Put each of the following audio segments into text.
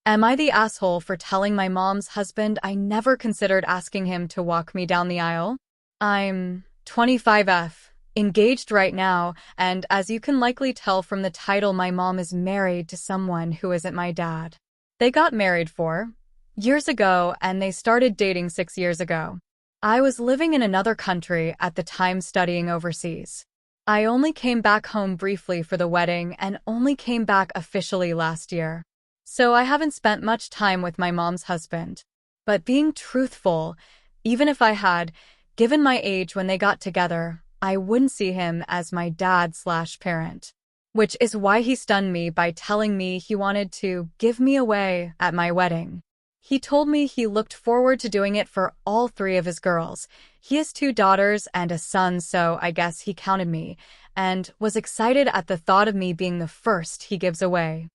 Am I the asshole for telling my mom's husband I never considered asking him to walk me down the aisle? I'm 25F, engaged right now, and as you can likely tell from the title, my mom is married to someone who isn't my dad. They got married 4 years ago, and they started dating 6 years ago. I was living in another country at the time studying overseas. I only came back home briefly for the wedding and only came back officially last year. So I haven't spent much time with my mom's husband. But being truthful, even if I had, given my age when they got together, I wouldn't see him as my dad/parent. Which is why he stunned me by telling me he wanted to give me away at my wedding. He told me he looked forward to doing it for all 3 of his girls. He has 2 daughters and a son, so I guess he counted me, and was excited at the thought of me being the first he gives away.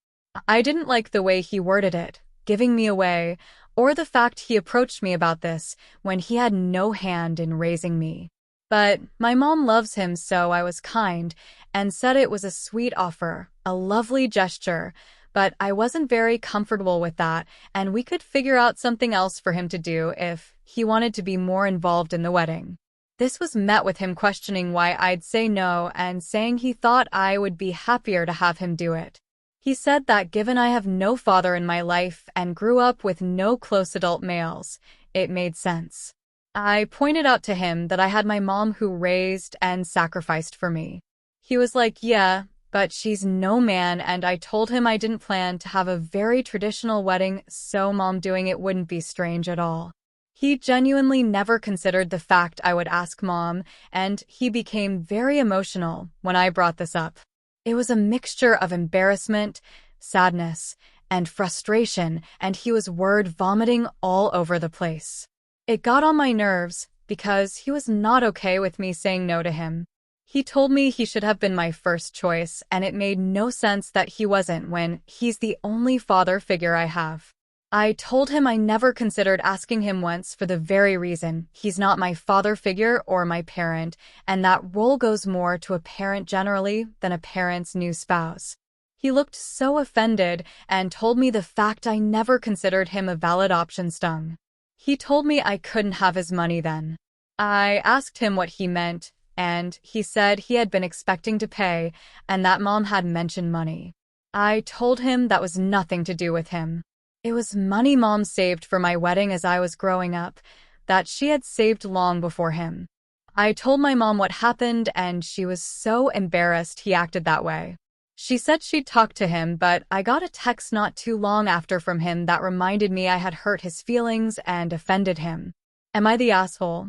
I didn't like the way he worded it, giving me away, or the fact he approached me about this when he had no hand in raising me. But my mom loves him, so I was kind and said it was a sweet offer, a lovely gesture, but I wasn't very comfortable with that, and we could figure out something else for him to do if he wanted to be more involved in the wedding. This was met with him questioning why I'd say no and saying he thought I would be happier to have him do it. He said that given I have no father in my life and grew up with no close adult males, it made sense. I pointed out to him that I had my mom who raised and sacrificed for me. He was like, yeah, but she's no man, and I told him I didn't plan to have a very traditional wedding, so mom doing it wouldn't be strange at all. He genuinely never considered the fact I would ask mom, and he became very emotional when I brought this up. It was a mixture of embarrassment, sadness, and frustration, and he was word vomiting all over the place. It got on my nerves because he was not okay with me saying no to him. He told me he should have been my first choice, and it made no sense that he wasn't when he's the only father figure I have. I told him I never considered asking him once for the very reason he's not my father figure or my parent, and that role goes more to a parent generally than a parent's new spouse. He looked so offended and told me the fact I never considered him a valid option stung. He told me I couldn't have his money then. I asked him what he meant, and he said he had been expecting to pay and that mom had mentioned money. I told him that was nothing to do with him. It was money mom saved for my wedding as I was growing up, that she had saved long before him. I told my mom what happened, and she was so embarrassed he acted that way. She said she'd talk to him, but I got a text not too long after from him that reminded me I had hurt his feelings and offended him. Am I the asshole?